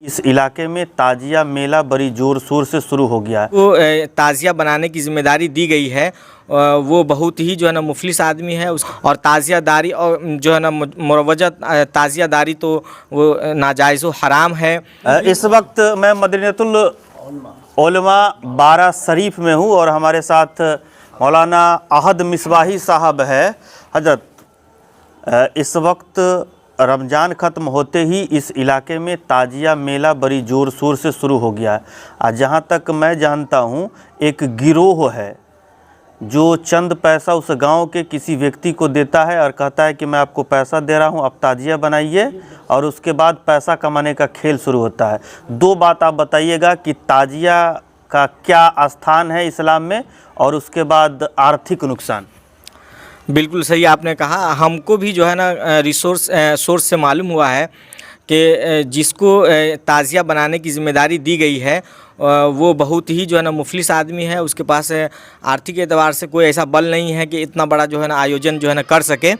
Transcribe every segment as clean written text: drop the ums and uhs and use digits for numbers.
इस इलाके में ताजिया मेला बड़ी ज़ोर शोर से शुरू हो गया है। वो ताज़िया बनाने की ज़िम्मेदारी दी गई है। वो बहुत ही जो है ना मुफलिस आदमी है और ताज़ियादारी और जो है ना मुरवजा ताज़ियादारी तो वो नाजायज़ व हराम है। इस वक्त मैं मदीनतुल उलमा बारा शरीफ में हूँ और हमारे साथ मौलाना अहद मिसबाही साहब है। हजरत, इस वक्त रमज़ान ख़त्म होते ही इस इलाके में ताजिया मेला बड़ी ज़ोर शोर से शुरू हो गया है। जहाँ तक मैं जानता हूँ एक गिरोह है जो चंद पैसा उस गांव के किसी व्यक्ति को देता है और कहता है कि मैं आपको पैसा दे रहा हूं, आप ताजिया बनाइए, और उसके बाद पैसा कमाने का खेल शुरू होता है। दो बात आप बताइएगा कि ताजिया का क्या स्थान है इस्लाम में और उसके बाद आर्थिक नुकसान। बिल्कुल सही आपने कहा। हमको भी जो है ना सोर्स से मालूम हुआ है कि जिसको ताज़िया बनाने की ज़िम्मेदारी दी गई है वो बहुत ही जो है ना मुफलिस आदमी है। उसके पास आर्थिक एतबार से कोई ऐसा बल नहीं है कि इतना बड़ा जो है ना आयोजन जो है ना कर सके।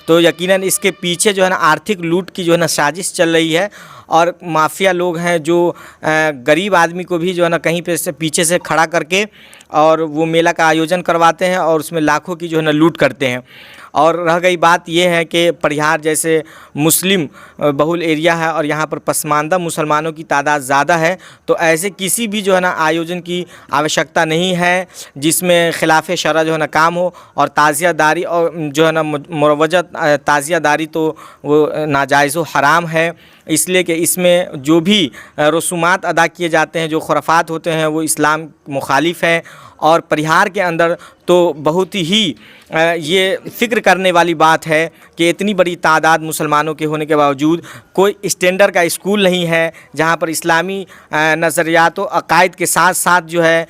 तो यकीनन इसके पीछे जो है ना आर्थिक लूट की जो है ना साजिश चल रही है और माफिया लोग हैं जो गरीब आदमी को भी जो है ना कहीं पे से पीछे से खड़ा करके और वो मेला का आयोजन करवाते हैं और उसमें लाखों की जो है ना लूट करते हैं। और रह गई बात ये है कि परिहार जैसे मुस्लिम बहुल एरिया है और यहाँ पर पसमानदा मुसलमानों की तादाद ज़्यादा है, तो ऐसे किसी भी जो है ना आयोजन की आवश्यकता नहीं है जिसमें खिलाफ शरअ जो है ना काम हो। और ताज़ियादारी और जो है ना मुरवजा ताज़ियादारी तो वो नाजायज़ व हराम है, इसलिए कि इसमें जो भी रसूमात अदा किए जाते हैं, जो खुराफात होते हैं, वो इस्लाम मुखालिफ है। और परिहार के अंदर तो बहुत ही ये फ़िक्र करने वाली बात है कि इतनी बड़ी तादाद मुसलमानों के होने के बावजूद कोई स्टैंडर्ड का स्कूल नहीं है जहाँ पर इस्लामी नज़रियात व अकायद के साथ साथ जो है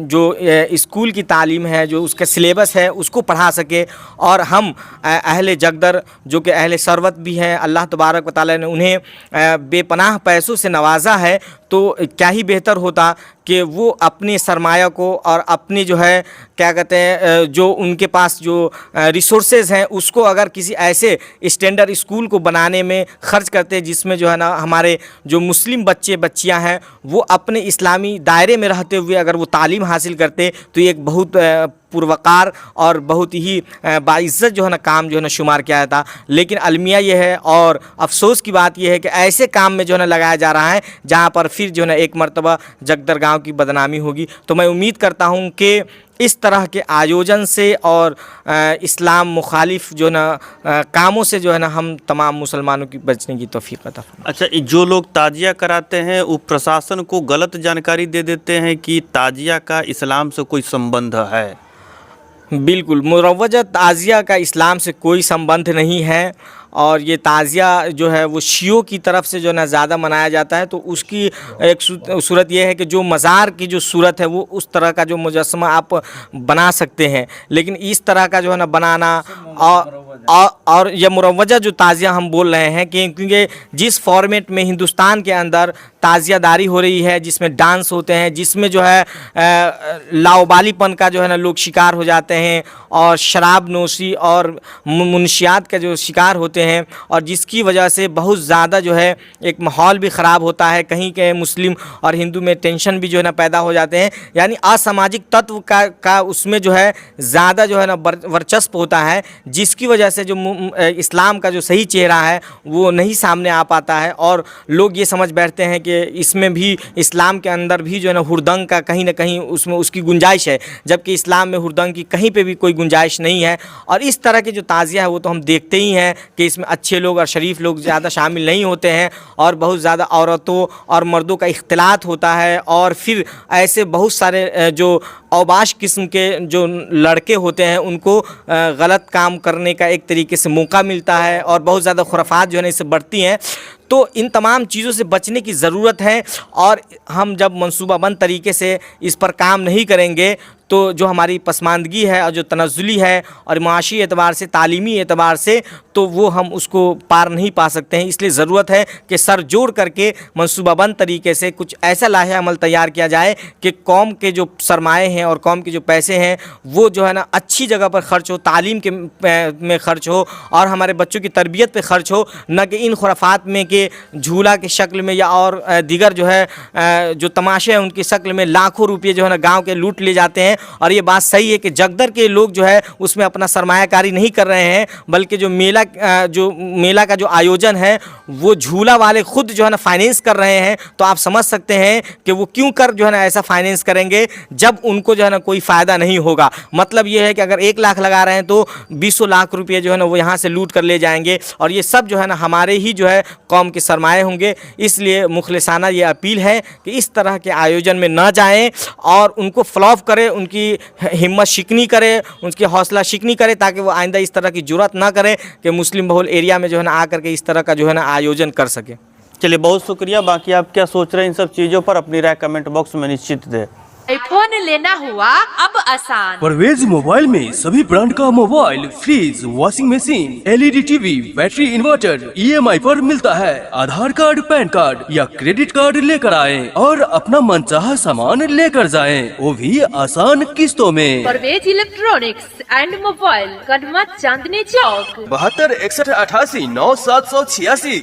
जो स्कूल की तालीम है, जो उसका सिलेबस है, उसको पढ़ा सके। और हम अहले जगदर जो कि अहले सरवत भी हैं, अल्लाह तबारक व तआला ने उन्हें बेपनाह पैसों से नवाजा है, तो क्या ही बेहतर होता कि वो अपने सरमाया को और अपनी जो है क्या कहते हैं जो उनके पास जो रिसोर्सेज हैं उसको अगर किसी ऐसे स्टैंडर्ड स्कूल को बनाने में खर्च करते जिसमें जो है ना हमारे जो मुस्लिम बच्चे बच्चियां हैं वो अपने इस्लामी दायरे में रहते हुए अगर वो तालीम हासिल करते तो ये एक बहुत पुरवकार और बहुत ही बाइज़्ज़त जो है ना काम जो है ना शुमार किया जाता। लेकिन अलमिया ये है और अफसोस की बात ये है कि ऐसे काम में जो है ना लगाया जा रहा है जहाँ पर फिर जो है ना एक मर्तबा जगदर गाँव की बदनामी होगी। तो मैं उम्मीद करता हूँ कि इस तरह के आयोजन से और इस्लाम मुखालिफ जो ना कामों से जो है ना हम तमाम मुसलमानों की बचने की तौफीक अता फरमाए। अच्छा, जो लोग ताजिया कराते हैं वो प्रशासन को गलत जानकारी दे देते हैं कि ताजिया का इस्लाम से कोई संबंध है। बिल्कुल, मुरवजा ताज़िया का इस्लाम से कोई संबंध नहीं है और ये ताज़िया जो है वो शियों की तरफ से जो ना ज़्यादा मनाया जाता है। तो उसकी एक सूरत ये है कि जो मज़ार की जो सूरत है वो उस तरह का जो मुजस्समा आप बना सकते हैं, लेकिन इस तरह का जो है ना बनाना और यह मुरवजा जो ताज़िया हम बोल रहे हैं क्योंकि जिस फॉर्मेट में हिंदुस्तान के अंदर ताज़ियादारी हो रही है, जिसमें डांस होते हैं, जिसमें जो है लाउबालीपन का जो है ना लोग शिकार हो जाते हैं और शराब नोशी और मुनशियात का जो शिकार होते हैं और जिसकी वजह से बहुत ज़्यादा जो है एक माहौल भी ख़राब होता है, कहीं के मुस्लिम और हिंदू में टेंशन भी जो है ना पैदा हो जाते हैं, यानी असामाजिक तत्व का उसमें जो है ज़्यादा जो है ना वर्चस्व होता है, जिसकी वजह से जो इस्लाम का जो सही चेहरा है वो नहीं सामने आ पाता है। और लोग ये समझ बैठते हैं कि इसमें भी इस्लाम के अंदर भी जो है ना हुरदंग का कहीं ना कहीं उसमें उसकी गुंजाइश है, जबकि इस्लाम में हुरदंग की कहीं पे भी कोई गुंजाइश नहीं है। और इस तरह की जो ताज़िया है वो तो हम देखते ही हैं कि इसमें अच्छे लोग और शरीफ लोग ज़्यादा शामिल नहीं होते हैं और बहुत ज़्यादा औरतों और मर्दों का इख्तिलात होता है और फिर ऐसे बहुत सारे जो औबाश किस्म के जो लड़के होते हैं उनको गलत काम करने का एक तरीके से मौका मिलता है और बहुत ज़्यादा खुराफात जो है ना इससे बढ़ती हैं। तो इन तमाम चीज़ों से बचने की ज़रूरत है और हम जब मंसूबाबंद तरीके से इस पर काम नहीं करेंगे तो जो हमारी पसमानदगी है और जो तनज़्ज़ुली है और माशी एतबार से, तालीमी एतबार से, तो वो हम उसको पार नहीं पा सकते हैं। इसलिए ज़रूरत है कि सर जोड़ करके मंसूबाबंद तरीके से कुछ ऐसा लाहे अमल तैयार किया जाए कि कौम के जो सरमाए हैं और कौम के जो पैसे हैं वो जो है ना अच्छी जगह पर खर्च हो, तालीम के में खर्च हो और हमारे बच्चों की तरबियत पे खर्च हो, न कि इन खुराफात में कि झूला की शक्ल में या और दीगर जो है जो तमाशे हैं उनकी शक्ल में लाखों रुपये जो है ना गाँव के लूट ले जाते हैं। और ये बात सही है कि जगदर के लोग जो है उसमें अपना सरमायाकारी नहीं कर रहे हैं, बल्कि जो मेला का जो आयोजन है वो झूला वाले खुद जो है ना फाइनेंस कर रहे हैं। तो आप समझ सकते हैं कि वो क्यों कर जो है ना ऐसा फाइनेंस करेंगे जब उनको जो है ना कोई फ़ायदा नहीं होगा। मतलब ये है कि अगर 1 लाख लगा रहे हैं तो 20 लाख रुपये जो है ना वो यहाँ से लूट कर ले जाएंगे और ये सब जो है ना हमारे ही जो है कौम के सरमाए होंगे। इसलिए मुखलिसाना ये अपील है कि इस तरह के आयोजन में न जाएं और उनको फ्लॉप करें, उनकी हिम्मत शिकनी करे, उनकी हौसला शिकनी करे, ताकि वो आइंदा इस तरह की जुर्रत ना करें कि मुस्लिम बहुल एरिया में जो है ना आकर के इस तरह का जो है ना आयोजन कर सके। चलिए, बहुत शुक्रिया। बाकी आप क्या सोच रहे हैं इन सब चीज़ों पर, अपनी राय कमेंट बॉक्स में निश्चित दें। आईफोन लेना हुआ अब आसान। परवेज मोबाइल में सभी ब्रांड का mobile, fridge, washing machine, LED TV, battery, inverter EMI पर मिलता है। आधार कार्ड, पैन कार्ड या क्रेडिट कार्ड लेकर आएं और अपना मनचाहा सामान लेकर जाएं, वो भी आसान किस्तों में। Parvez electronics and mobile, Kadma, Chandni Chowk. 72 61 88 9 786।